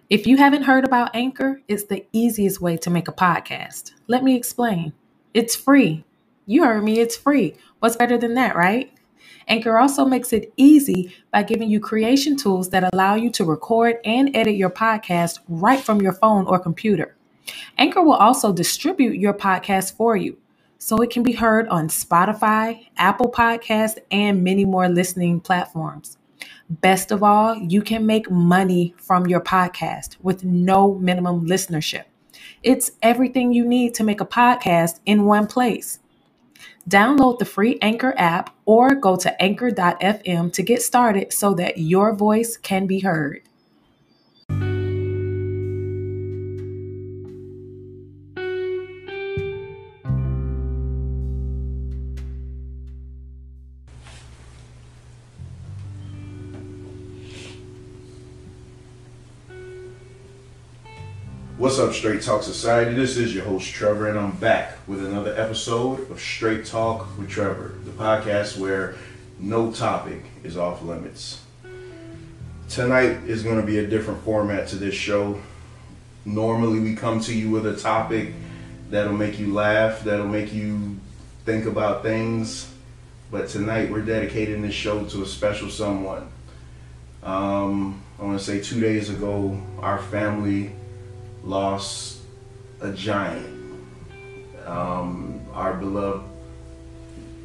If you haven't heard about Anchor, it's the easiest way to make a podcast. Let me explain. It's free. You heard me, it's free. What's better than that, right? Anchor also makes it easy by giving you creation tools that allow you to record and edit your podcast right from your phone or computer. Anchor will also distribute your podcast for you, so it can be heard on Spotify, Apple Podcasts, and many more listening platforms. Best of all, you can make money from your podcast with no minimum listenership. It's everything you need to make a podcast in one place. Download the free Anchor app or go to anchor.fm to get started so that your voice can be heard. What's up, Straight Talk Society? This is your host, Trevor, and I'm back with another episode of Straight Talk with Trevor, the podcast where no topic is off limits. Tonight is going to be a different format to this show. Normally, we come to you with a topic that'll make you laugh, that'll make you think about things, but tonight we're dedicating this show to a special someone. I want to say 2 days ago, our family lost a giant. Our beloved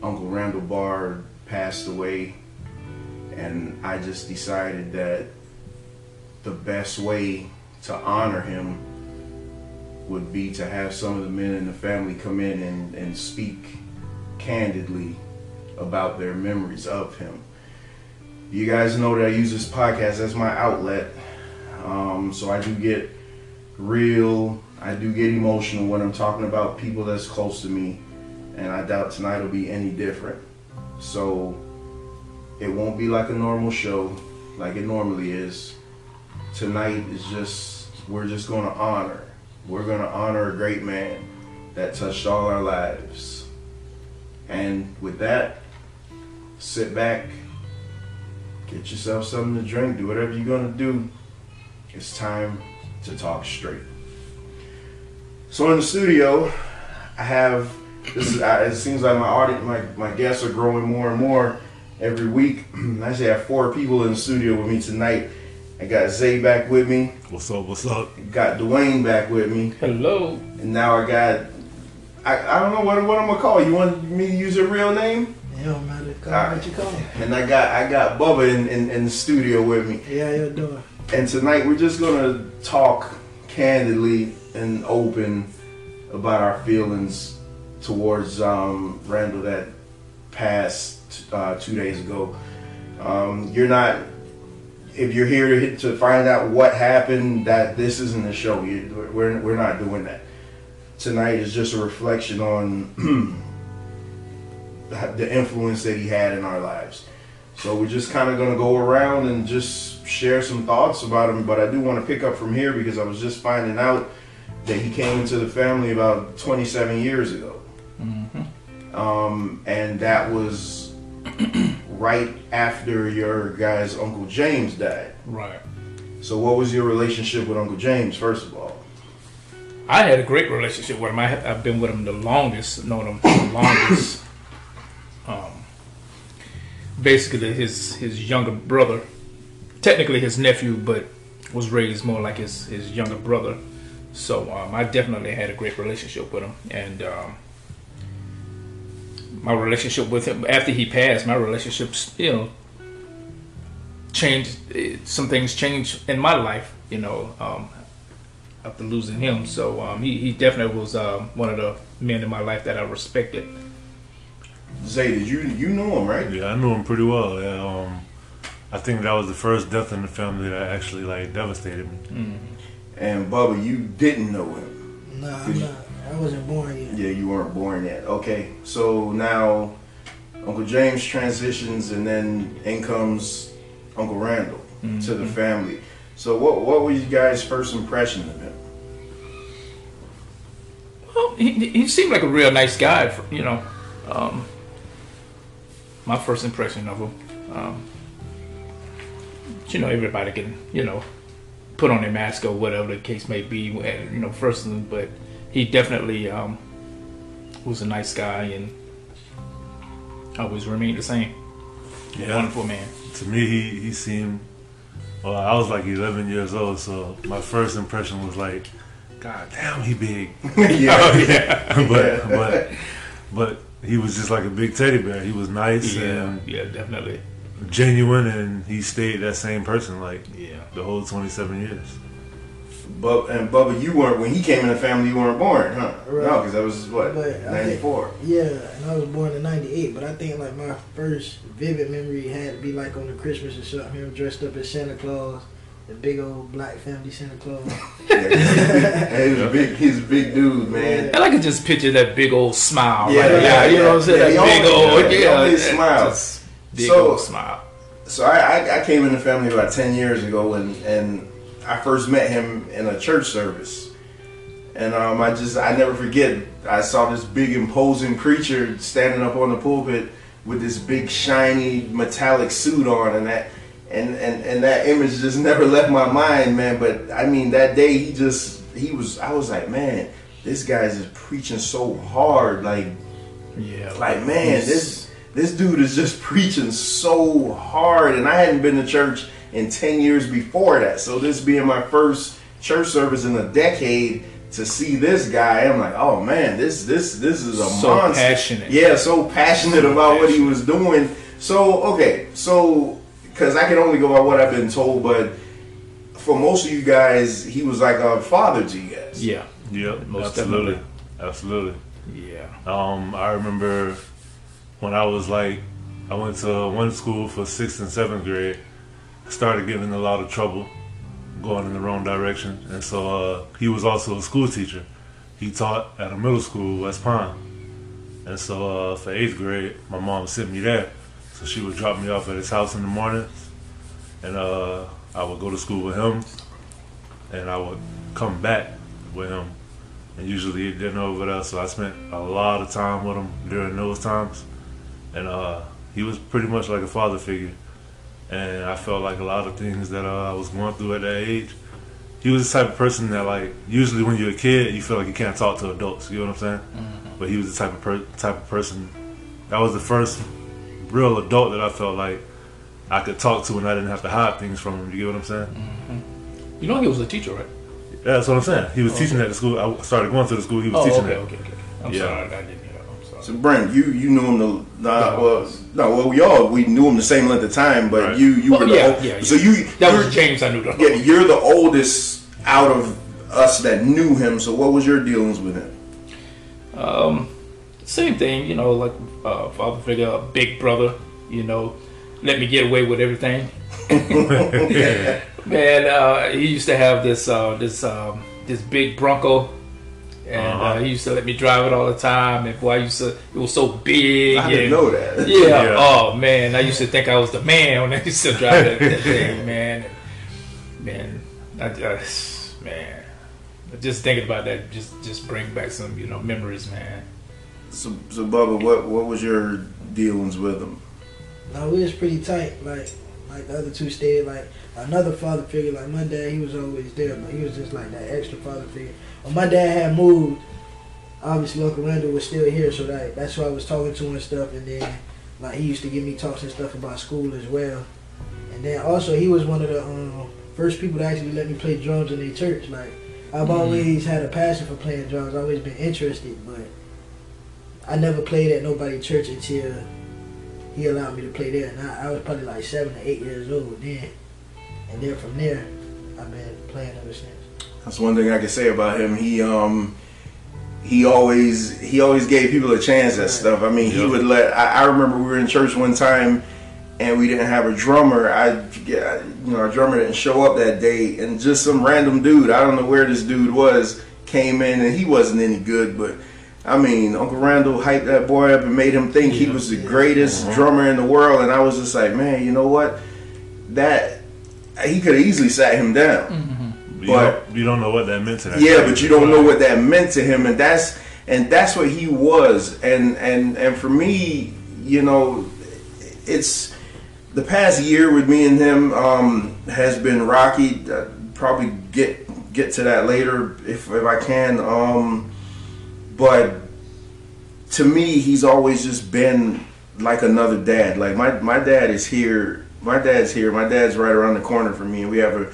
Uncle Randall Barr passed away, and I just decided that the best way to honor him would be to have some of the men in the family come in and speak candidly about their memories of him. You guys know that I use this podcast as my outlet, so I do get real, I do get emotional when I'm talking about people that's close to me, and I doubt tonight will be any different. So it won't be like a normal show like it normally is. Tonight is just, we're just going to honor a great man that touched all our lives. And with that, sit back, get yourself something to drink, do whatever you're going to do. It's time to talk straight. So in the studio, I have this. It seems like my audience, my guests are growing more and more every week. I actually have 4 people in the studio with me tonight. I got Zay back with me. What's up? What's up? Got Dwayne back with me. Hello. And now I got. I don't know what I'm gonna call you. You want me to use your real name? It don't matter. Call me what you call me. And I got Bubba in the studio with me. Yeah, you're doing. And tonight we're just gonna talk candidly and open about our feelings towards Randall that passed 2 days ago. If you're here to find out what happened, that this isn't a show. We're not doing that. Tonight is just a reflection on the influence that he had in our lives. So we're just kind of going to go around and just share some thoughts about him. But I do want to pick up from here because I was just finding out that he came into the family about 27 years ago. Mm-hmm. And that was right after your guy's Uncle James died. Right. So what was your relationship with Uncle James, first of all? I had a great relationship with him. I've been with him the longest, known him the longest. Basically, his younger brother, technically his nephew, but was raised more like his younger brother. So I definitely had a great relationship with him, and my relationship with him after he passed, my relationships, changed. Some things changed in my life, after losing him. So he definitely was one of the men in my life that I respected. Zay, did you know him, right? Yeah, I knew him pretty well. Yeah, I think that was the first death in the family that actually devastated me. Mm. And Bubba, you didn't know him. No, I'm not. I wasn't born yet. Yeah, you weren't born yet. Okay, so now Uncle James transitions, and then in comes Uncle Randall to the family. So what were you guys' first impression of him? Well, he seemed like a real nice guy, my first impression of him. Everybody can, put on their mask or whatever the case may be, personally, but he definitely was a nice guy and always remained the same. Yeah. Wonderful man. To me, he seemed. Well, I was like 11 years old, so my first impression was like, God damn, he big. But he was just like a big teddy bear. He was nice and definitely genuine, and he stayed that same person the whole 27 years. And Bubba, you weren't, when he came in the family, you weren't born, huh? Right. No, because that was what, 94. Yeah, and I was born in '98. But I think like my first vivid memory had to be like on the Christmas or something. Him dressed up as Santa Claus, the big old black family Santa Claus. He's a big dude, man. And I could just picture that big old smile. You know what I'm saying? That big old, smile. Big old smile. So I came in the family about 10 years ago, and I first met him in a church service. And I never forget, I saw this big imposing preacher standing up on the pulpit with this big shiny metallic suit on, and that image just never left my mind, man. But I mean, that day I was like, man, this guy's just preaching so hard, man, this dude is just preaching so hard. And I hadn't been to church in 10 years before that, so this being my first church service in a decade, to see this guy, I'm like, oh man, this is a so monster. Passionate. Yeah, so passionate about what he was doing. So because I can only go by what I've been told, but for most of you guys, he was like a father to you guys. Yeah, absolutely. Yeah. I remember when I went to one school for 6th and 7th grade. I started getting in a lot of trouble, going in the wrong direction, and so he was also a school teacher. He taught at a middle school, West Pine, and so for 8th grade, my mom sent me there. So she would drop me off at his house in the mornings, and I would go to school with him, and I would come back with him, and usually eat dinner over there. So I spent a lot of time with him during those times, and he was pretty much like a father figure. And I felt like a lot of things that I was going through at that age. He was the type of person that, usually when you're a kid, you feel like you can't talk to adults. You know what I'm saying? Mm-hmm. But he was the type of person. That was the first real adult that I felt like I could talk to, and I didn't have to hide things from him. You get what I'm saying? Mm-hmm. You know he was a teacher, right? Yeah, that's what I'm saying. He was teaching at the school. I started going to the school he was teaching at. Okay. I'm sorry, I didn't hear that. I'm sorry. So Brent, you knew him we knew him the same length of time, but right. you were So that was James. I knew that. Yeah, you're the oldest out of us that knew him. So what was your dealings with him? Same thing, like father figure, big brother. Let me get away with everything. Man, he used to have this big Bronco. And he used to let me drive it all the time. And boy, it was so big. I didn't know that. Yeah. Oh man, I used to think I was the man when I used to drive that thing, man. Just thinking about that just bring back some memories, man. So Bubba, what was your dealings with him? No, we was pretty tight. Like the other two stayed. Like another father figure. Like my dad, he was always there, but he was just like that extra father figure. When my dad had moved, obviously Uncle Randall was still here, so that's who I was talking to and stuff. And then he used to give me talks and stuff about school as well. And then also he was one of the first people to actually let me play drums in their church. Like I've always had a passion for playing drums. I've always been interested, but I never played at nobody's church until he allowed me to play there. And I was probably like 7 or 8 years old then. And then from there, I've been playing ever since. That's one thing I can say about him. He always gave people a chance at stuff. I mean, he would let. I remember we were in church one time, and we didn't have a drummer. Our drummer didn't show up that day, and just some random dude, I don't know where this dude was, came in, and he wasn't any good, but I mean, Uncle Randall hyped that boy up and made him think he was the greatest drummer in the world, and I was just like, man, you know what? That he could have easily sat him down. Mm-hmm. But you don't know what that meant to him. Yeah, but you don't know what that meant to him, and that's what he was. And for me, it's the past year with me and him has been rocky. probably get to that later if I can. But to me, he's always just been like another dad. Like my dad is here. My dad's here. My dad's right around the corner from me, and we have a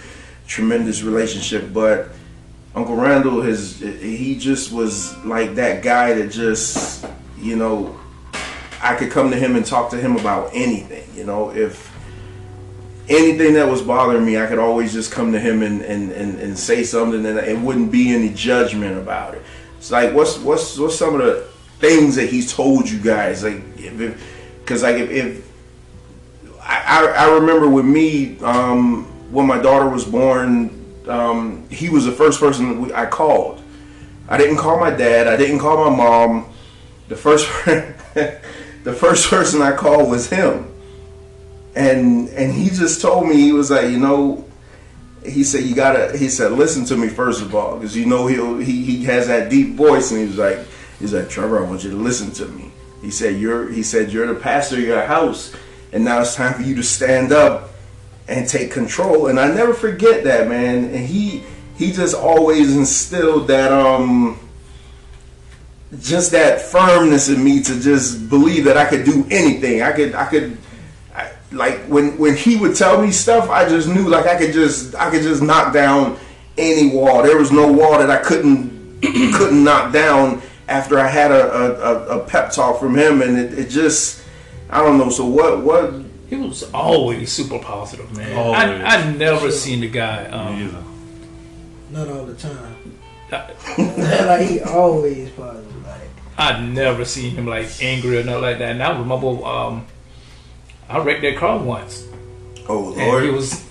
tremendous relationship. But Uncle Randall, he just was like that guy that just, you know, I could come to him and talk to him about anything. You know, if anything that was bothering me, I could always just come to him and say something, and it wouldn't be any judgment about it. It's like, what's some of the things that he's told you guys? Like, because if I remember with me, when my daughter was born, he was the first person I called. I didn't call my dad. I didn't call my mom. The first person I called was him, and he just told me, he was like, you know, he said, he said, listen to me first of all, because you know he has that deep voice, and he's like, Trevor, I want you to listen to me. He said, you're the pastor of your house, and now it's time for you to stand up and take control. And I never forget that, man. And he just always instilled that just that firmness in me to just believe that I could do anything. I could like when he would tell me stuff, I just knew like I could just knock down any wall. There was no wall that I couldn't knock down after I had a pep talk from him. And it just, I don't know. So what He was always super positive, man. Always. I never seen the guy. Not all the time. Like, he always positive. Like, I never seen him like angry or nothing like that. And I remember, I wrecked that car once. Oh Lord! And he was.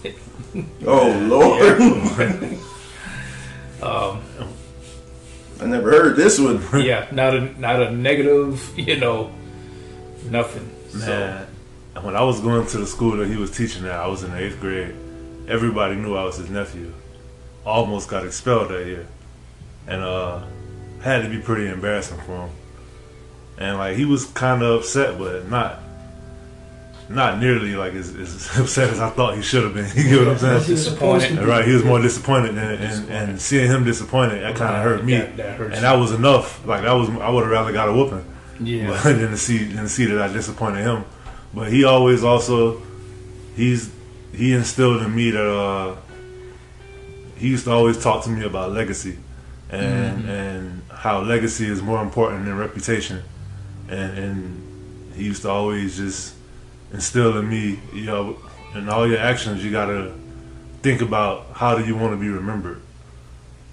Oh Lord! I never heard this one. Yeah, not a negative. You know, nothing. Man, when I was going to the school that he was teaching at, I was in the 8th grade. Everybody knew I was his nephew. Almost got expelled that year, and had to be pretty embarrassing for him. And like, he was kind of upset, but not nearly like as upset as I thought he should have been. You get what I'm saying? Disappointed. Right, he was more disappointed, and seeing him disappointed, that kind of hurt me. That hurts. And that was enough. Like, I would have rather got a whooping. Yeah. Than to see that I disappointed him. But he always also he instilled in me that he used to always talk to me about legacy and how legacy is more important than reputation, and he used to always just instill in me, you know, in all your actions you gotta think about how do you want to be remembered,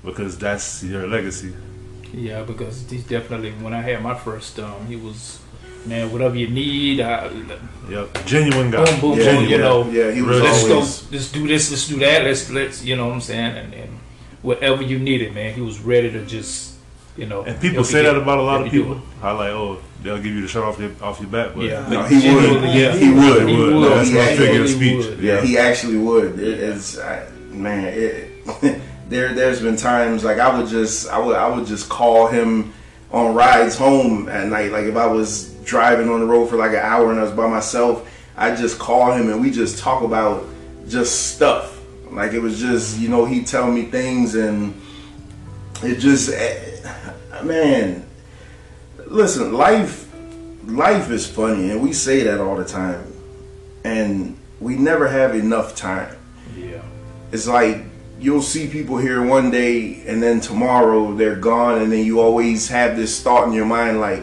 because that's your legacy. Yeah, because he's definitely, when I had my first, he was, man, whatever you need. Yep, genuine guy. Boom, boom, Genuine. boom, you know. Yeah, he was let's always. go, let's do this, let's do that, let's, you know what I'm saying? And whatever you needed, man, he was ready to just, you know. And people say that about a lot of people. How like, oh, they'll give you the shirt off your back, but Yeah. No, he would. Yeah. He would. He would. That's my He figure of actually speech. would. Yeah, he actually would. There's been times like I would just call him on rides home at night. Like if I was driving on the road for like an hour and I was by myself, I'd just call him and we just talk about just stuff. Like it was just, you know, he'd tell me things and it just, man, listen, life is funny and we say that all the time and we never have enough time. Yeah. It's like you'll see people here one day and then tomorrow they're gone, and then you always have this thought in your mind like,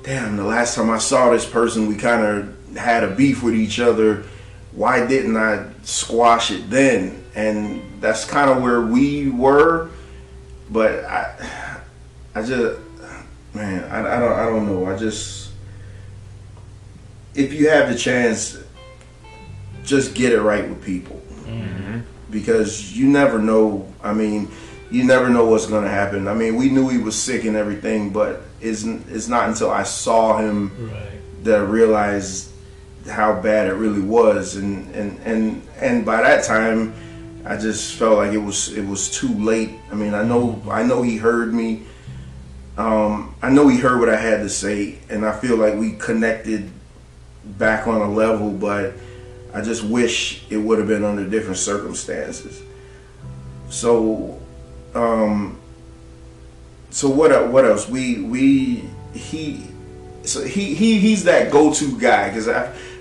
damn, the last time I saw this person we kind of had a beef with each other. Why didn't I squash it then? And that's kind of where we were. But I just, man, I don't know. I just, if you have the chance, just get it right with people. Mm-hmm. Because you never know. I mean, you never know what's going to happen. I mean, we knew he was sick and everything, but it's not until I saw him that I realized how bad it really was. And by that time, I just felt like it was too late. I mean, I know he heard me. I know he heard what I had to say, and I feel like we connected back on a level, but I just wish it would have been under different circumstances. So, so what else? He's that go-to guy, because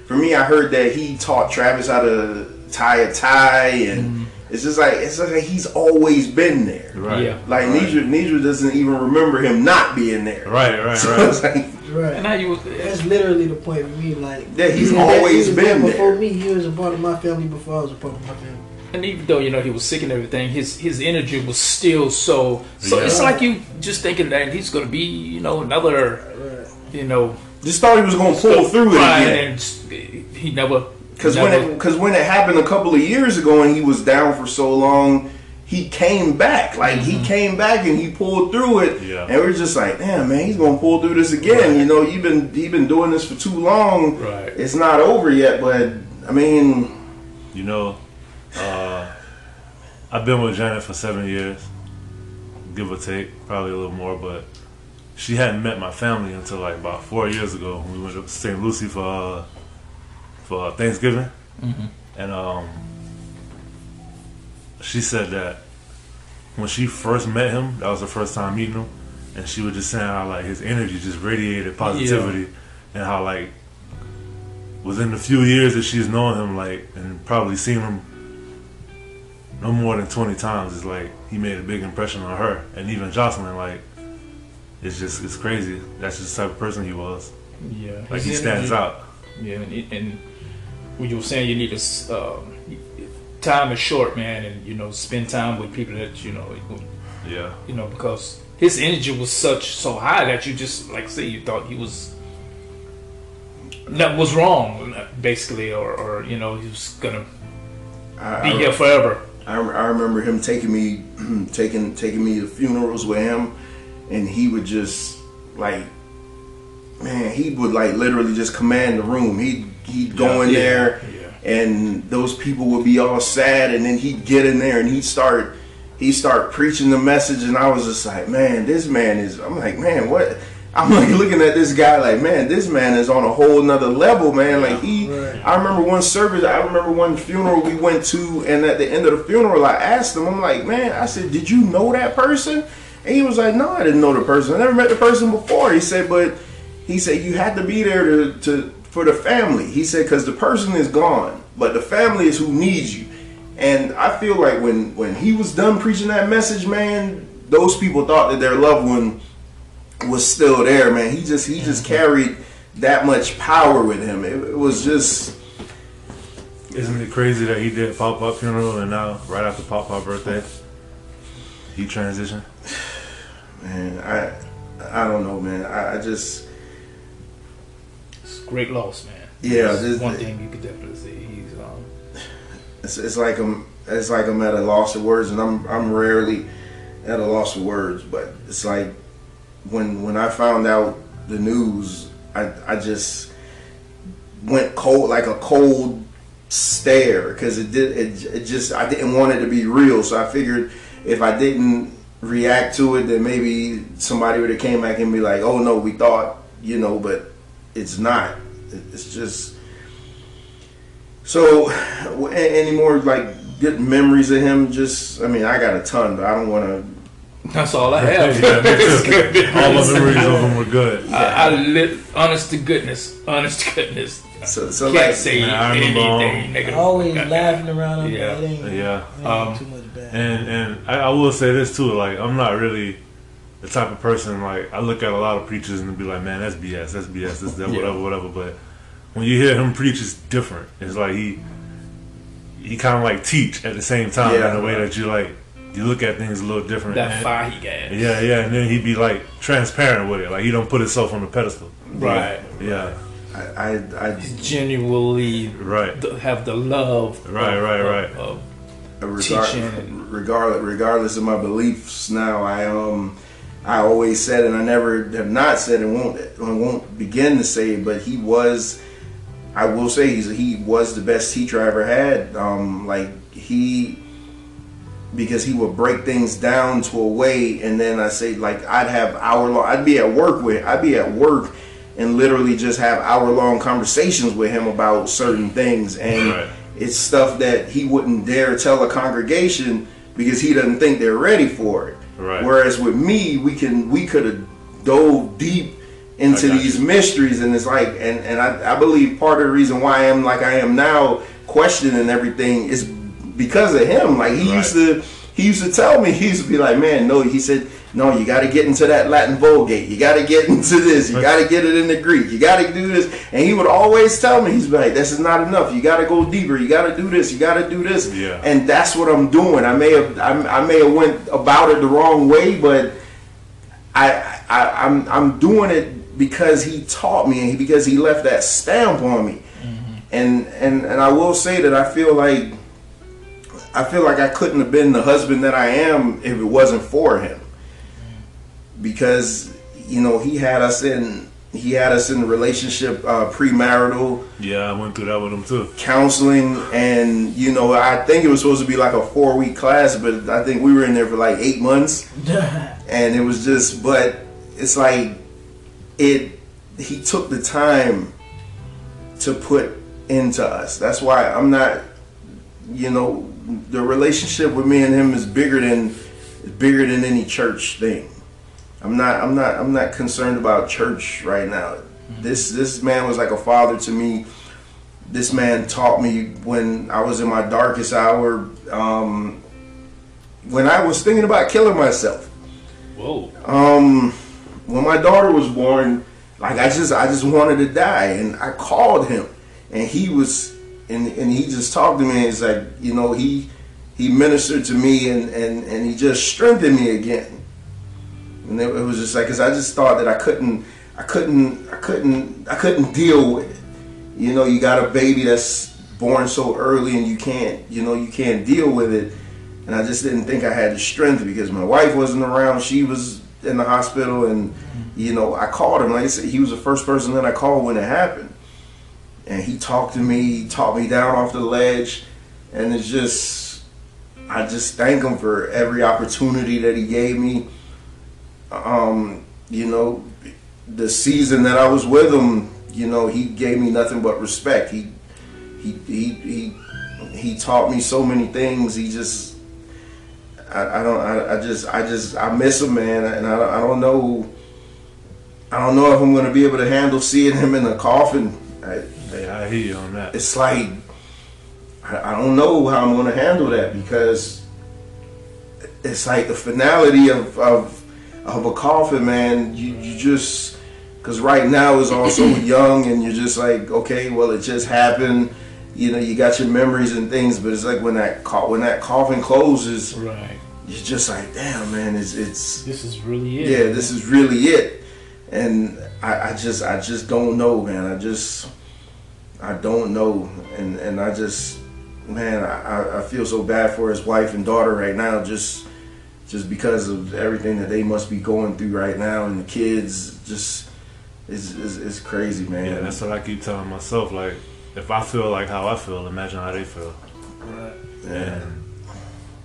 for me, I heard that he taught Travis how to tie a tie, and it's just like he's always been there. Right. Yeah. Like Nidra doesn't even remember him not being there. Right. So it's like, Right. And how you? That's literally the point with me. Like, yeah, he's he always was been before there. me. He was a part of my family before I was a part of my family. And even though he was sick and everything, his energy was still so. Yeah. It's like you just thinking that he's gonna be another Right. Just thought he was gonna pull through it again. and he never. Because when it happened a couple of years ago and he was down for so long, he came back. Like he came back and he pulled through it. Yeah. And we're just like, damn man, he's gonna pull through this again. Right. You've been doing this for too long. Right. It's not over yet. But I mean, I've been with Janet for 7 years, give or take, probably a little more, but she hadn't met my family until like about 4 years ago. We went to St. Lucie for Thanksgiving, and she said that when she first met him, that was her first time meeting him, and she was just saying how like his energy just radiated positivity, and how like within the few years that she's known him, like, and probably seen him no more than 20 times, it's like he made a big impression on her, and even Jocelyn. Like, it's crazy. That's just the type of person he was. Yeah. Like, he His stands energy- out. Yeah, and when you were saying you need to, time is short, man, and spend time with people that Yeah. because his energy was so high that you just like say you thought he was that was wrong basically, or he was gonna be here forever. I remember him taking me to funerals with him, and he would just like, man, he would like literally just command the room. He'd go in there, and those people would be all sad, and then he'd get in there and he'd start preaching the message, and I was just like, man, this man is. I'm like, man, what? I'm like looking at this guy like, man, this man is on a whole nother level, man. Like I remember one service, I remember one funeral we went to, and at the end of the funeral, I asked him, I'm like, man, I said, did you know that person? And he was like, no, I didn't know the person. I never met the person before. He said, you had to be there for the family. He said, because the person is gone, but the family is who needs you. And I feel like when he was done preaching that message, man, those people thought that their loved one was still there, man. He just carried that much power with him. It was just. Isn't it crazy that he did Pop Pop funeral, and now right after Pop Pop birthday, he transitioned? Man, I don't know, man. I just. It's a great loss, man. Yeah, That's one thing you could definitely see. He's It's like I'm at a loss of words, and I'm rarely at a loss of words. But it's like when I found out the news, I just went cold, like a cold stare, because I didn't want it to be real. So I figured if I didn't react to it, then maybe somebody would have came back and be like, oh no, we thought, but it's not. It's just. So, any more like good memories of him? I got a ton, but I don't want to. That's all I have. All my memories of him were good. I live honest to goodness. So Can't like, say man, I remember, anything negative. Always laughing around him. Yeah. It ain't too much bad. And I will say this too, like, I'm not really the type of person, like, I look at a lot of preachers and be like, man, that's BS, this, that, whatever. But when you hear him preach, it's different. It's like he kind of like teach at the same time, in a way that you look at things a little different. That fire he got. Yeah, and then he'd be like transparent with it, like he don't put himself on the pedestal. Right. Yeah. I Genuinely have the love. Right. Of teaching. Regardless of my beliefs now, I always said, and I never have not said, and won't begin to say, but I will say he was the best teacher I ever had. Because he would break things down to a way, and then I say, like, I'd be at work and literally just have hour-long conversations with him about certain things, and it's stuff that he wouldn't dare tell a congregation because he doesn't think they're ready for it. Right. Whereas with me, we could have dove deep into these mysteries, and it's like, and I believe part of the reason why I am like I am now, questioning everything, is because of him. Like he used to tell me, he used to be like, man, no, he said, no, you got to get into that Latin Vulgate, you got to get into this, you got to get it in the Greek, you got to do this, and he would always tell me, he's like, this is not enough, you got to go deeper, you got to do this, you got to do this, and that's what I'm doing. I may have went about it the wrong way, but I'm doing it because he taught me, and because he left that stamp on me. And I will say that I feel like I couldn't have been the husband that I am if it wasn't for him, because he had us in the relationship, premarital. Yeah, I went through that with him too. Counseling, and I think it was supposed to be like a 4-week class, but I think we were in there for like 8 months, and it was just, but it's like he took the time to put into us. That's why I'm not, the relationship with me and him is bigger than any church thing. I'm not concerned about church right now. This man was like a father to me. This man taught me when I was in my darkest hour, when I was thinking about killing myself. Whoa. When my daughter was born, like I just wanted to die, and I called him, and he just talked to me, and it's like, he ministered to me, and he just strengthened me again. And it was just like, cause I just thought that I couldn't deal with it. You got a baby that's born so early, and you can't deal with it. And I just didn't think I had the strength, because my wife wasn't around. She was in the hospital, and I called him. Like I said, he was the first person that I called when it happened. And he talked to me, he taught me down off the ledge, and I just thank him for every opportunity that he gave me. The season that I was with him, he gave me nothing but respect. He taught me so many things. He just, I miss him, man, and I don't know if I'm gonna be able to handle seeing him in a coffin. I hear you on that. It's like, I don't know how I'm gonna handle that, because it's like the finality of a coffin, man. You just, because right now is also young, and you're just like, okay, well, it just happened. You got your memories and things, but it's like when that coffin closes, right, you're just like, damn, man, it's this is really it. Yeah, this is really it. And I just don't know, man. I don't know, and I just, man, I feel so bad for his wife and daughter right now, just because of everything that they must be going through right now, and the kids, just it's crazy, man. Yeah, that's what I keep telling myself. Like, if I feel like how I feel, imagine how they feel. Right. Yeah. And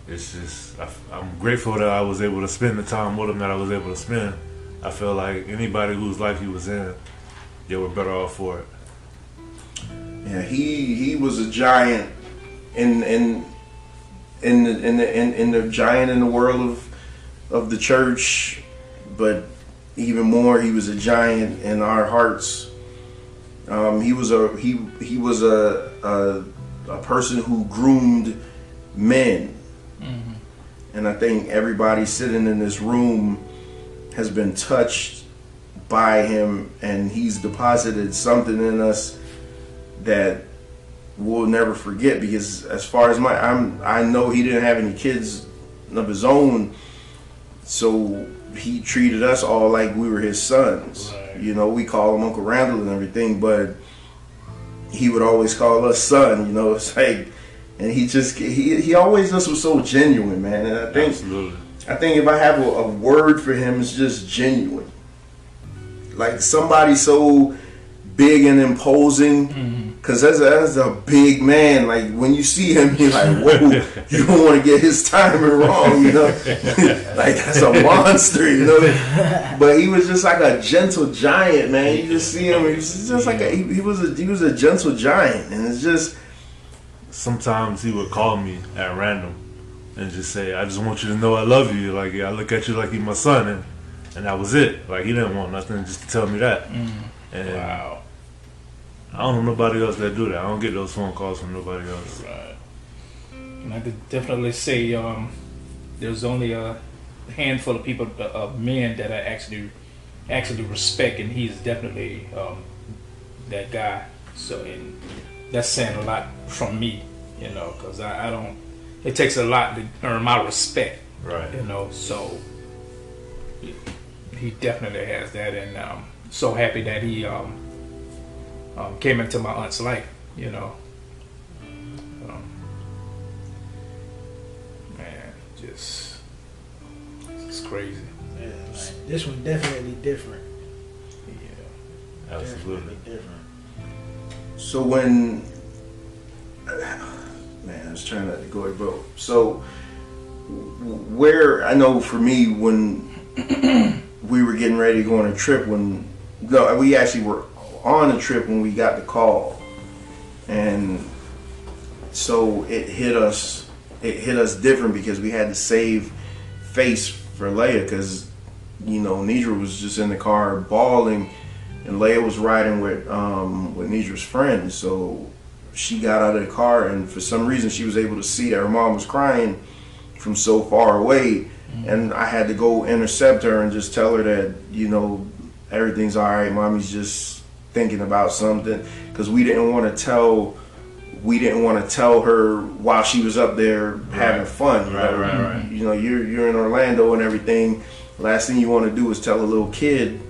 it's just, I'm grateful that I was able to spend the time with him that I was able to spend. I feel like anybody whose life he was in, they were better off for it. Yeah, he was a giant in the giant in the world of the church, but even more, he was a giant in our hearts. He was a person who groomed men, and I think everybody sitting in this room has been touched by him, and he's deposited something in us that we'll never forget. Because as far as I know he didn't have any kids of his own, so he treated us all like we were his sons. Right. We call him Uncle Randall and everything, but he would always call us son. It's like, and he always just was so genuine, man. And I think, absolutely, I think if I have a word for him, it's just genuine. Like somebody so big and imposing, because that's a big man. Like when you see him, you're like, whoa, you don't want to get his timing wrong, like that's a monster, But he was just like a gentle giant, man. You just see him, he was just like he was a gentle giant, and it's just, sometimes he would call me at random and just say, I just want you to know I love you. Like, I look at you like you're my son, and that was it. Like, he didn't want nothing just to tell me that. And Wow. I don't know nobody else that do that. I don't get those phone calls from nobody else. Right. And I could definitely say there's only a handful of people, of men, that I actually respect, and he's definitely that guy. So, and that's saying a lot from me, you know, because I don't. It takes a lot to earn my respect, Right. you know. So he definitely has that, and so happy that he came into my aunt's life, you know. Man, just it's crazy. Yeah, like, this one definitely different. Yeah. Absolutely. Definitely different. So when, man, I was trying not to go ahead, bro. So where, I know for me, when we were getting ready to go on a trip, we actually were on a trip when we got the call, and so it hit us different because we had to save face for Leia, because Nidra was just in the car bawling, and Leia was riding with Nidra's friend. So she got out of the car, and for some reason she was able to see that her mom was crying from so far away, and I had to go intercept her and just tell her that everything's all right, mommy's just thinking about something, because we didn't want to tell her while she was up there having fun. Right. You're in Orlando and everything. Last thing you want to do is tell a little kid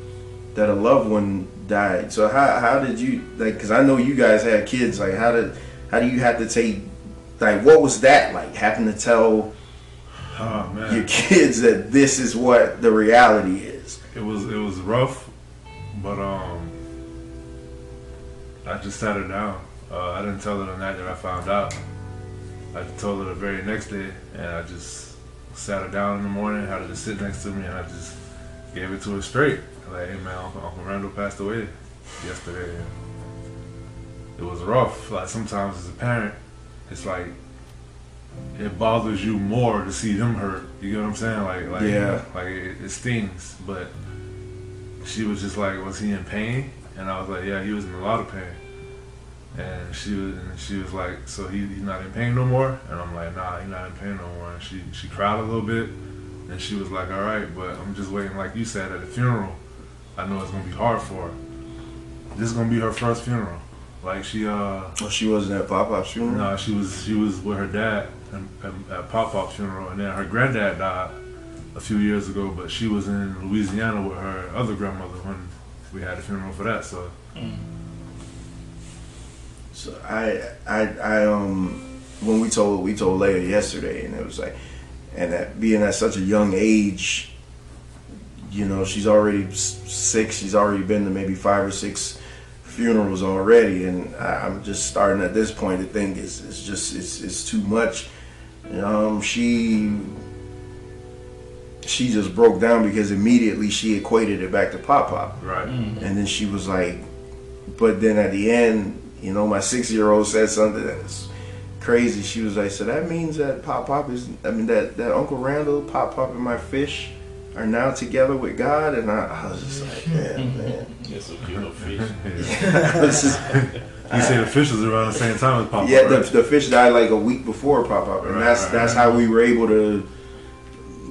that a loved one died. So how did you, like, because I know you guys had kids, like how do you have to take, like, what was that like, having to tell your kids that this is what the reality is? It was rough, but I just sat her down. I didn't tell her the night that I found out. I told her the very next day, and I just sat her down in the morning, had her to sit next to me, and I just gave it to her straight. Like, hey man, Uncle Randall passed away yesterday. It was rough. Like, sometimes as a parent, it's like it bothers you more to see them hurt. You get what I'm saying? Like yeah. Like it stings. But she was just like, was he in pain? And I was like, yeah, he was in a lot of pain. And she was like, so he's not in pain no more? And I'm like, nah, he's not in pain no more. And she cried a little bit, and she was like, all right, but I'm just waiting, like you said, at the funeral. I know it's gonna be hard for her. This is gonna be her first funeral. Like, she she wasn't at Pop-Pop's funeral? No, she was with her dad at Pop-Pop's funeral, and then her granddad died a few years ago, but she was in Louisiana with her other grandmother when we had a funeral for that. So So I when we told Leia yesterday, and it was like, and that being at such a young age, she's already 6. She's already been to maybe 5 or 6 funerals already, and I'm just starting at this point to think it's too much. She just broke down because immediately she equated it back to Pop-Pop. right. And then she was like, but then at the end, my 6-year-old said something that's crazy. She was like, so that means that that Uncle Randall, Pop-Pop, and my fish are now together with God? And I was just like, man. It's a cute little fish. You say the fish was around the same time as Pop-Pop, Yeah, right? the fish died like a week before Pop-Pop, and that's how we were able to.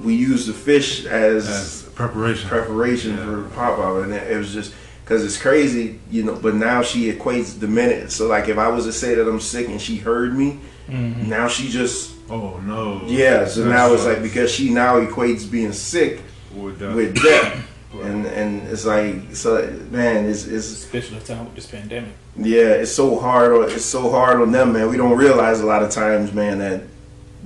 We used the fish as preparation for Pop-Pop, and it was just because it's crazy, But now she equates the minute. So like, if I was to say that I'm sick and she heard me, now she just. Oh no. Yeah, so now it's like, because she now equates being sick with death. And it's like, so man, it's Especially time with this pandemic. yeah, it's so hard on them, man. We don't realize a lot of times, man, that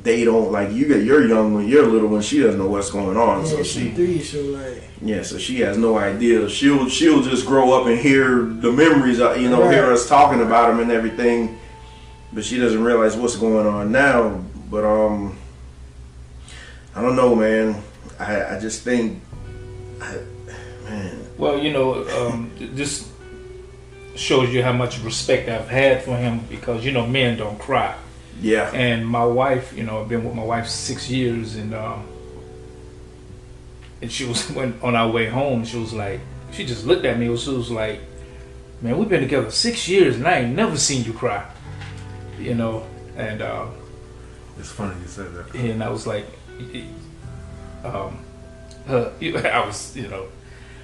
they don't, like, you're young when you're little, when she doesn't know what's going on. Yeah, So she's 3, so like. Yeah, so she has no idea. She'll just grow up and hear the memories, Right. hear us talking about them and everything, but she doesn't realize what's going on now. But I don't know, man. I just think, man. Well, this shows you how much respect I've had for him, because men don't cry. Yeah. And my wife, I've been with my wife 6 years, and she was on our way home. She was like, she just looked at me. She was like, "Man, we've been together 6 years, and I ain't never seen you cry." And It's funny you said that. and I was like, I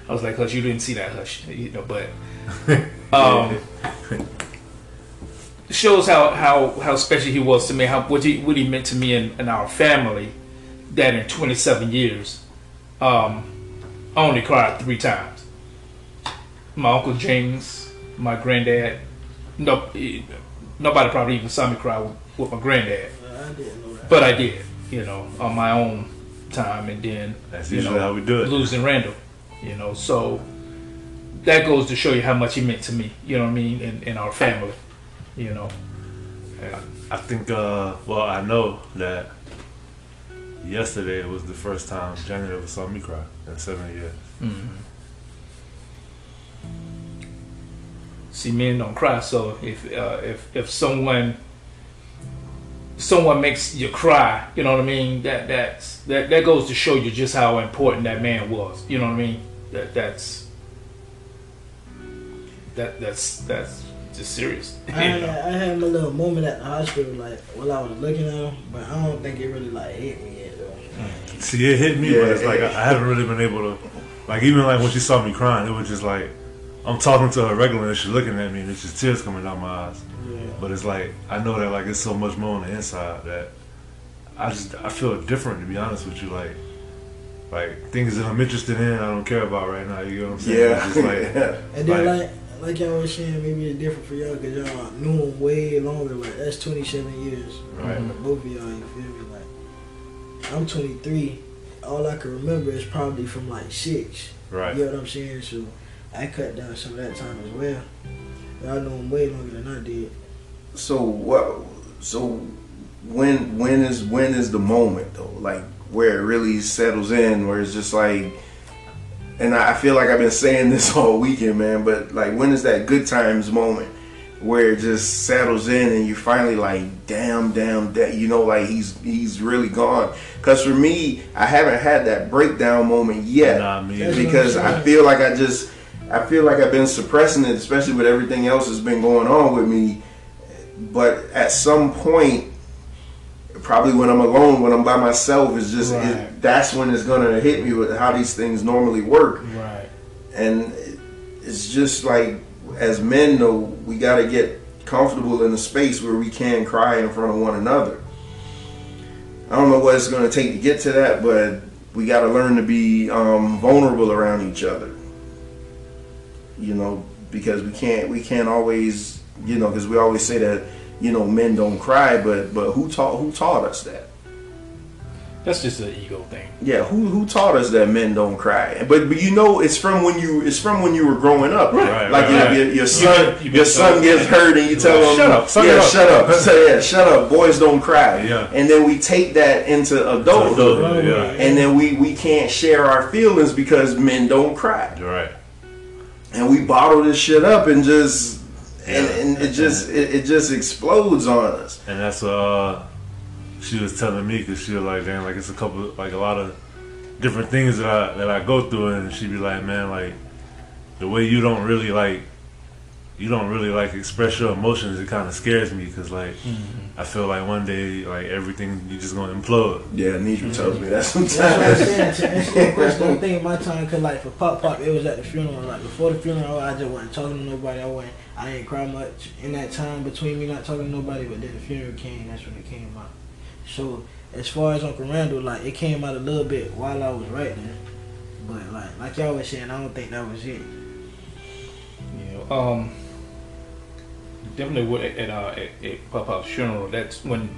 was like, "Hush, you didn't see that, hush," but shows how special he was to me, what he meant to me and our family. That in 27 years, I only cried 3 times. My Uncle James, my granddad. Nobody probably even saw me cry with my granddad. I didn't know that. But I did, on my own time, and then That's usually how we do it. Losing Randall, so that goes to show you how much he meant to me. You know what I mean, in our family, And I think, I know that yesterday was the first time Janet ever saw me cry in 7 years. mm-hmm. See, men don't cry. So if someone makes you cry, you know what I mean, that goes to show you just how important that man was. You know what I mean? That's just serious. I had my little moment at the hospital, like while I was looking at him, but I don't think it really like hit me yet though. See, it hit me, but it's like I haven't really been able to, like, even like when she saw me crying, it was just like I'm talking to her regularly and she's looking at me and there's just tears coming down my eyes. Yeah. But it's like I know that like it's so much more on the inside that I feel different, to be honest with you. Like things that I'm interested in, I don't care about right now. You know what I'm saying? Yeah. It's just like, And then like y'all was saying, maybe it's different for y'all because y'all knew him way longer. Like that's 27 years. Right. Both of y'all, you feel me? Like I'm 23. All I can remember is probably from like 6. right. You know what I'm saying? So I cut down some of that time as well. Y'all know him way longer than I did. So what? So when is the moment though? Like where it really settles in, where it's just like, and I feel like I've been saying this all weekend, man. But like, when is that good times moment where it just settles in and you finally like, damn, that like he's really gone? Because for me, I haven't had that breakdown moment yet, because I feel like I've been suppressing it, especially with everything else that's been going on with me. But at some point, probably when I'm alone, when I'm by myself, it's just that's when it's gonna hit me with how these things normally work. Right. And it's just like, as men, though, we gotta get comfortable in a space where we can cry in front of one another. I don't know what it's gonna take to get to that, but we gotta learn to be vulnerable around each other. Because we can't always, because we always say that, men don't cry, but who taught us that? That's just an ego thing. Yeah, who taught us that men don't cry? But it's from when you were growing up. Right. Like right. Your son gets hurt and you tell him, shut up. Shut up. So, shut up. Boys don't cry. Yeah. And then we take that into adulthood. Yeah. And then we can't share our feelings because men don't cry. Right. And we bottle this shit up and just and it just explodes on us. And that's she was telling me, because she was like, damn, like it's a lot of different things that I go through, and she'd be like, man, like the way you don't really like express your emotions, it kind of scares me, because like I feel like one day like everything, you just gonna implode. Yeah, Nidra tells me that sometimes. That's what I'm saying. To answer your question, I think my time, cause like for Pop, it was at the funeral. Like before the funeral, I just wasn't talking to nobody. I didn't cry much in that time between me not talking to nobody. But then the funeral came. That's when it came out. So as far as Uncle Randall, like it came out a little bit while I was right there. But like y'all was saying, I don't think that was it. Definitely at Pop-Pop's funeral, that's when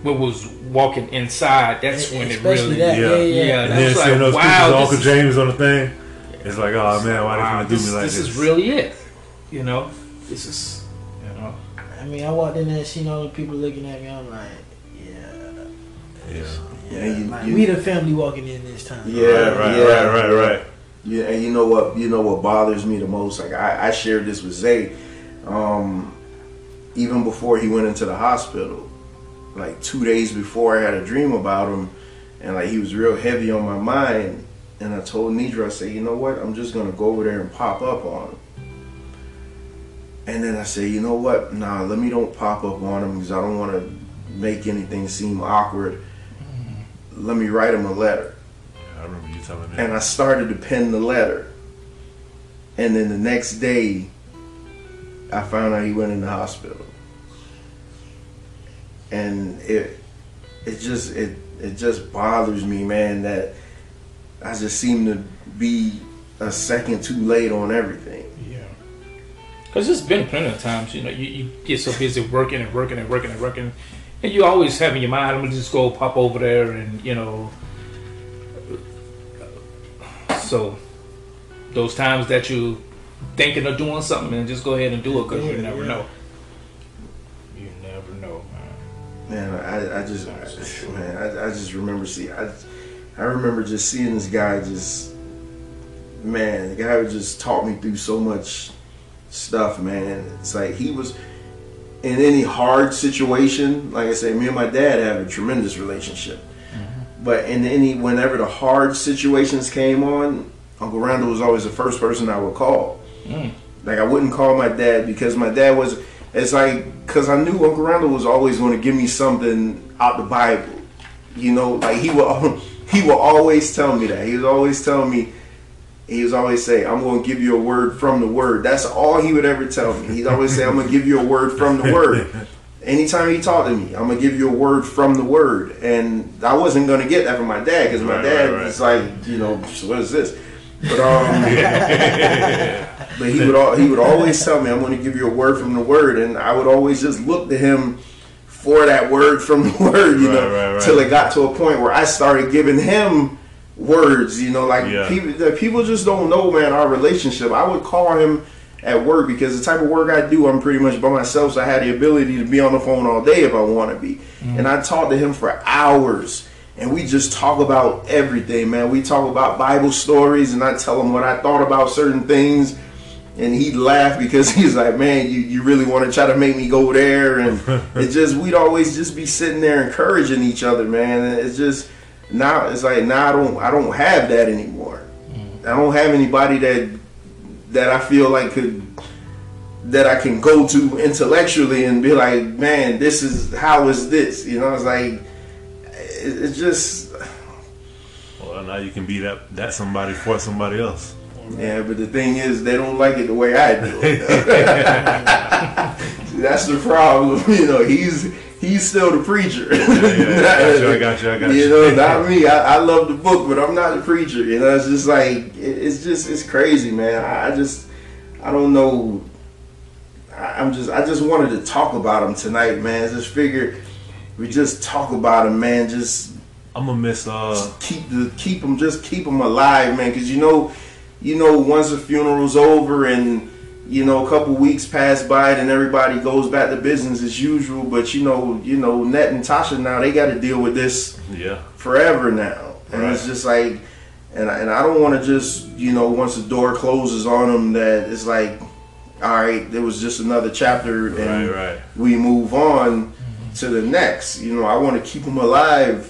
we was walking inside, that's when Especially it really... that, yeah. And then seeing those pictures of Uncle James on the thing, it's like, oh man, why they gonna do me like this? This is really it. This is, I mean, I walked in there and seen all the people looking at me. I'm like, Yeah, we the family walking in this time. Right. Yeah, and you know what bothers me the most? Like I shared this with Zay, even before he went into the hospital. like 2 days before I had a dream about him, and like he was real heavy on my mind. And I told Nidra, I said, you know what? I'm just gonna go over there and pop up on him. And then I said, you know what? Nah, let me don't pop up on him because I don't want to make anything seem awkward. Let me write him a letter. Yeah, I remember you telling me. And I started to pen the letter. And then the next day, I found out he went in the hospital. And it just bothers me, man, that I just seem to be a second too late on everything. Yeah. Because there's been plenty of times, you know, you get so busy working, and you always have in your mind, I'm going to just go pop over there and, you know. So those times that you thinking of doing something, and just go ahead and do it, because you never know. You never know, man. Man, I just remember I remember just seeing this guy the guy just taught me through so much stuff, man. It's like he was in any hard situation. Like I say, me and my dad have a tremendous relationship. Mm-hmm. But whenever the hard situations came on, Uncle Randall was always the first person I would call. Like I wouldn't call my dad because my dad was. It's like because I knew Uncle Randall was always going to give me something out the Bible. You know, like he will always tell me that. He was always telling me. He was always say, "I'm going to give you a word from the Word." That's all he would ever tell me. He'd always say, "I'm going to give you a word from the Word." Anytime he talked to me, I'm going to give you a word from the Word. And I wasn't going to get that from my dad because my dad was like, you know, so what is this? But but he would always tell me, "I'm going to give you a word from the Word," and I would always just look to him for that word from the Word, you know, till it got to a point where I started giving him words, you know, like people just don't know, man, our relationship. I would call him at work because the type of work I do, I'm pretty much by myself, so I had the ability to be on the phone all day if I want to be. And I talked to him for hours, and we just talk about everything, man. We talk about Bible stories, and I tell him what I thought about certain things, and he'd laugh because he's like, "Man, you really want to try to make me go there?" And we'd always just be sitting there encouraging each other, man. And it's just now I don't have that anymore. I don't have anybody that I feel like that I can go to intellectually and be like, "Man, how is this?" You know, it's like it's just. Well, now you can be that somebody for somebody else. Yeah, but the thing is, they don't like it the way I do it. See, that's the problem. You know, he's still the preacher. I got you. You know, not me. I love the book, but I'm not the preacher. You know, it's just like it's crazy, man. I don't know. I just wanted to talk about him tonight, man. Just figured we just talk about him, man. Just I'm gonna miss keep him alive, man. Because you know, once the funeral's over and you know a couple weeks pass by, and everybody goes back to business as usual. But you know, Ned and Tasha now they got to deal with this forever now, and it's just like, and I don't want to just once the door closes on them that it's like, all right, there was just another chapter and we move on to the next. You know, I want to keep them alive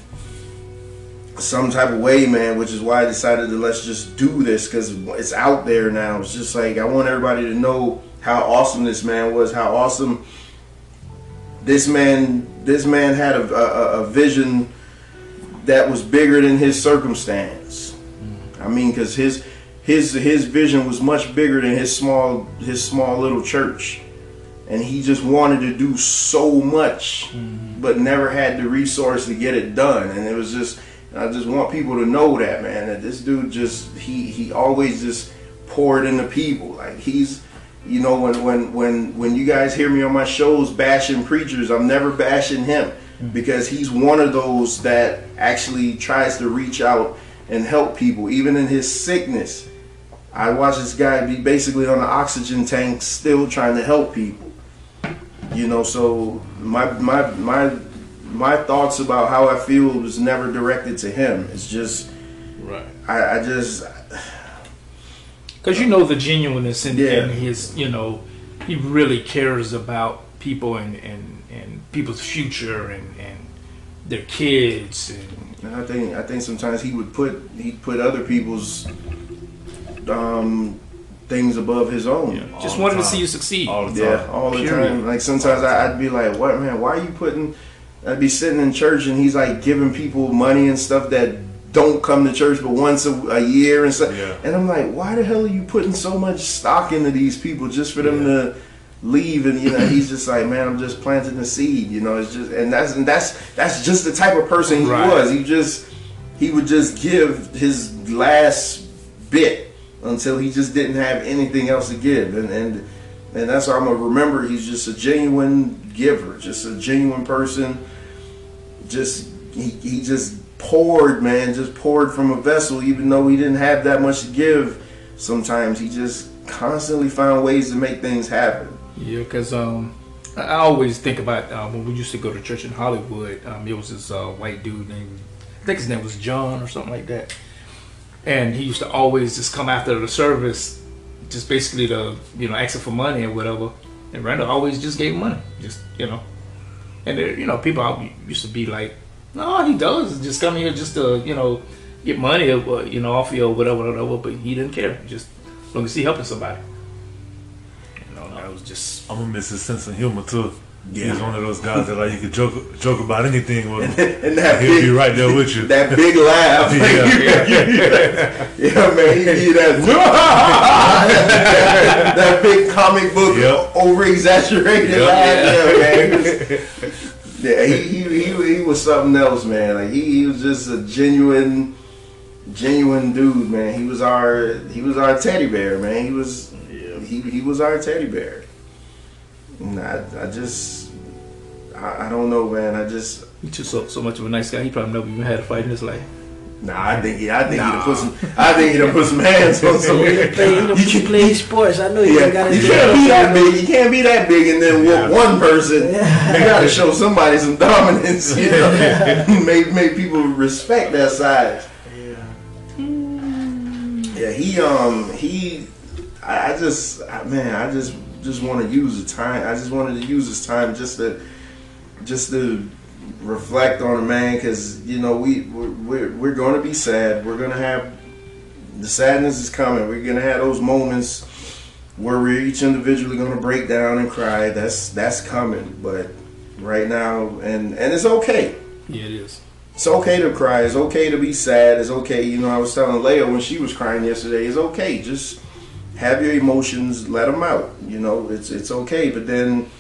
some type of way, man, which is why I decided to let's just do this because it's out there now. It's just like I want everybody to know how awesome this man was, how awesome this man had a vision that was bigger than his circumstance. I mean, because his vision was much bigger than his small little church, and he just wanted to do so much, but never had the resource to get it done. And it was just. I just want people to know that, man, that this dude just he always just poured into people. Like he's, when you guys hear me on my shows bashing preachers, I'm never bashing him because he's one of those that actually tries to reach out and help people, even in his sickness. I watch this guy be basically on the oxygen tank, still trying to help people. So my thoughts about how I feel was never directed to him. It's just, I just, because the genuineness in his, he really cares about people and and people's future and their kids. And I think sometimes he'd put other people's things above his own. Yeah. Just wanted to see you succeed. All the time. Yeah, all the time. Like sometimes I'd be like, "What, man? Why are you putting?" I'd be sitting in church and he's like giving people money and stuff that don't come to church but once a year and stuff. Yeah. And I'm like, why the hell are you putting so much stock into these people just for them to leave? And he's just like, man, I'm just planting the seed. It's just, and that's just the type of person he was. He would just give his last bit until he just didn't have anything else to give. And that's what I'm gonna remember. He's just a genuine giver, just a genuine person. He just poured, man, just poured from a vessel, even though he didn't have that much to give. Sometimes he just constantly found ways to make things happen. Yeah, because I always think about when we used to go to church in Hollywood. It was this white dude named, I think his name was John or something like that. And he used to always just come after the service, just basically to, asking for money or whatever. And Randall always just gave money, And there, people used to be like, no, he does just come here just to, get money or, off you or whatever. But he didn't care, just as long as he helping somebody. That was just. I'm gonna miss his sense of humor too. Yeah. He's one of those guys that you could joke about anything with him. And that he'll big, be right there with you. That big laugh. Yeah, man, he give you that big comic book over exaggerated laugh. Yeah, man. He was something else, man. Like he was just a genuine dude, man. He was our teddy bear, man. He was our teddy bear. And I don't know, man. He's just so much of a nice guy. He probably never even had a fight in his life. Nah, I think he done put some hands on some. You play sports. I know you gotta. You can't be that big. You can't be that big and then whoop one person. You gotta show somebody some dominance. Make people respect that size. I just want to use the time. I just wanted to use this time just to reflect on it, man, because we're going to be sad. We're going to have the sadness is coming. We're going to have those moments where we're each individually going to break down and cry. That's coming. But right now, and it's okay. Yeah, it is. It's okay to cry. It's okay to be sad. It's okay. I was telling Leia when she was crying yesterday, it's okay. Just have your emotions, let them out. It's okay. But then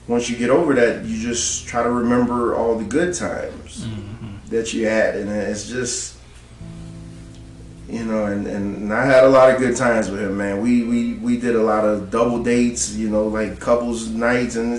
once you get over that, you just try to remember all the good times that you had. And it's just, and I had a lot of good times with him, man. We did a lot of double dates, like couples nights. And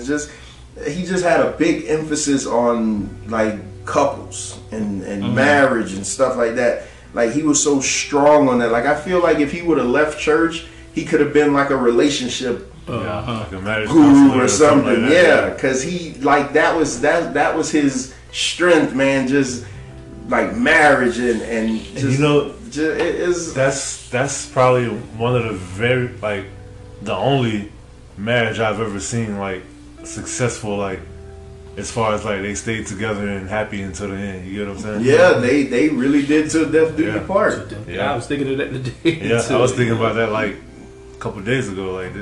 he just had a big emphasis on like couples and marriage and stuff like that. Like he was so strong on that. Like I feel like if he would have left church, he could have been like a relationship like a marriage guru or something. Like that, because he like that was his strength, man. Just like marriage and just, it is. That's probably one of the the only marriage I've ever seen like successful, like as far as like they stayed together and happy until the end. You get what I'm saying? Yeah, they really did till death do you part. Yeah, I was thinking of that today. Yeah, I was thinking about that like a couple of days ago. Like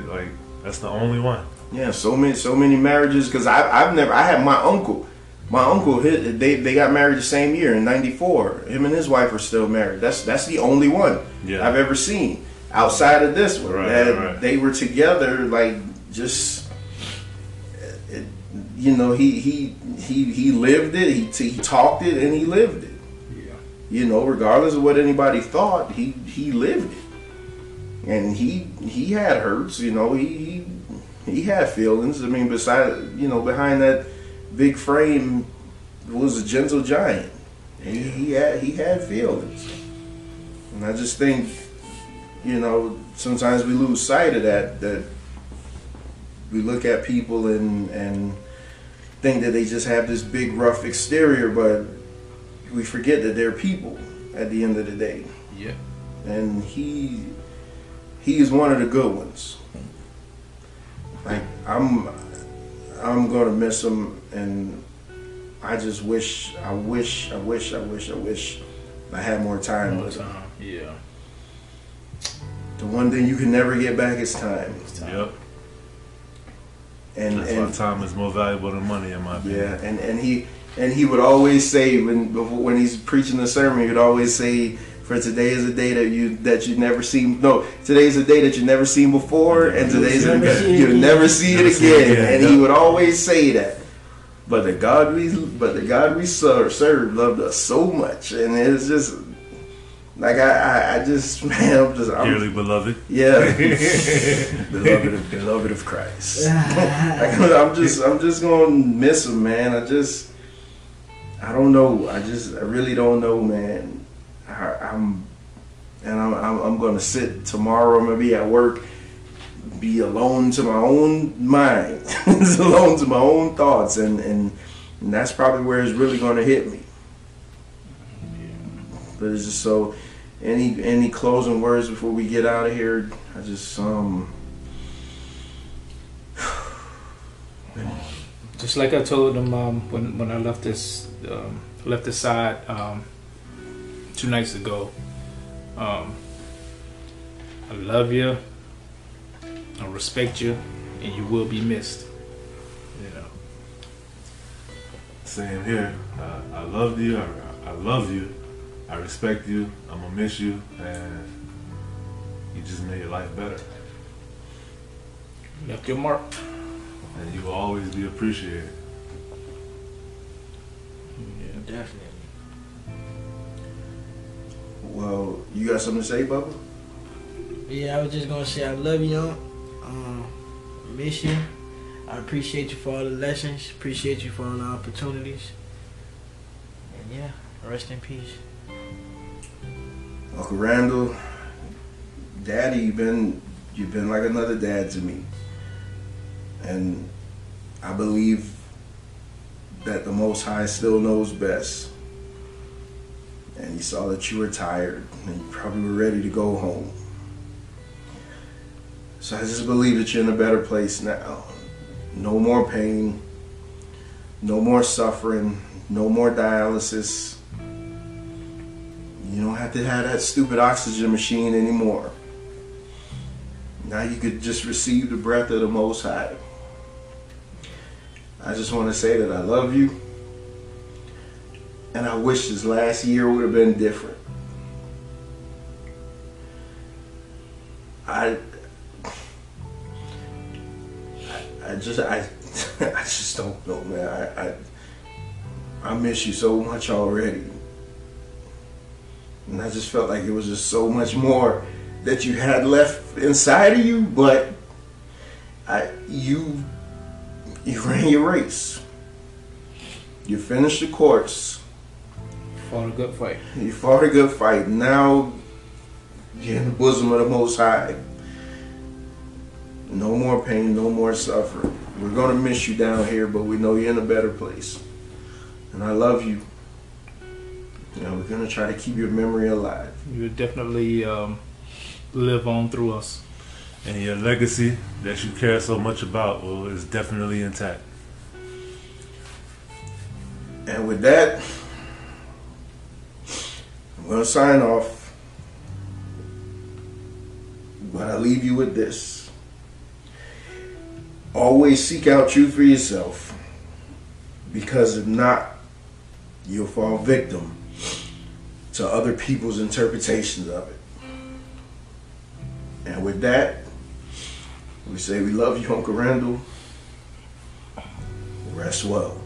that's the only one. Yeah, so many marriages. Because I had my uncle. My uncle they got married the same year in '94. Him and his wife are still married. That's the only one I've ever seen outside of this one. Right. They were together like just. He lived it. He talked it and he lived it. Yeah. Regardless of what anybody thought, he lived it. And he had hurts. He had feelings. I mean, behind that big frame was a gentle giant. And he had feelings. And I just think, sometimes we lose sight of that we look at people and think that they just have this big rough exterior, but we forget that they're people at the end of the day. Yeah. And he is one of the good ones. Like I'm I'm gonna miss him, and I just wish I had more time with him. Yeah. The one thing you can never get back is time. Yep. And That's why time is more valuable than money, in my opinion. Yeah, and he would always say when he's preaching the sermon, he would always say, "For today is a day that you never seen. No, today is a day that you never seen before, and today's a day you'll never see it again." And he would always say that. But the God we serve loved us so much, and it's just like I just man, I'm Dearly beloved. yeah, beloved of Christ. I'm just gonna miss him, man. I don't know. I really don't know, man. I'm gonna sit tomorrow. I'm gonna be at work, be alone to my own mind, alone to my own thoughts, and that's probably where it's really gonna hit me. But it's just so. Any closing words before we get out of here? I just Just like I told him when I left this side 2 nights ago. I love you. I respect you, and you will be missed. You know. Same here. I love you. I love you. I respect you. I'm gonna miss you, and you just made your life better. Left your mark. And you will always be appreciated. Yeah, Definitely. well, you got something to say, Bubba? Yeah, I was just gonna say I love you. Miss you. I appreciate you for all the lessons. Appreciate you for all the opportunities. And yeah, rest in peace. Uncle Randall, Daddy, you've been like another dad to me, and I believe that the Most High still knows best. And He saw that you were tired, and you probably were ready to go home. So I just believe that you're in a better place now. No more pain, no more suffering, no more dialysis. You don't have to have that stupid oxygen machine anymore. Now you could just receive the breath of the Most High. I just want to say that I love you. And I wish this last year would have been different. I just don't know, man. I miss you so much already. And I just felt like it was just so much more that you had left inside of you, but you ran your race. You finished the course. Fought a good fight. You fought a good fight. Now you're in the bosom of the Most High. No more pain, no more suffering. We're going to miss you down here, but we know you're in a better place. And I love you. You know, we're going to try to keep your memory alive. You will definitely live on through us. And your legacy that you care so much about is definitely intact. And with that, I'm going to sign off. But I leave you with this. Always seek out truth for yourself. Because if not, you'll fall victim to other people's interpretations of it. And with that, we say we love you, Uncle Randall. Rest well.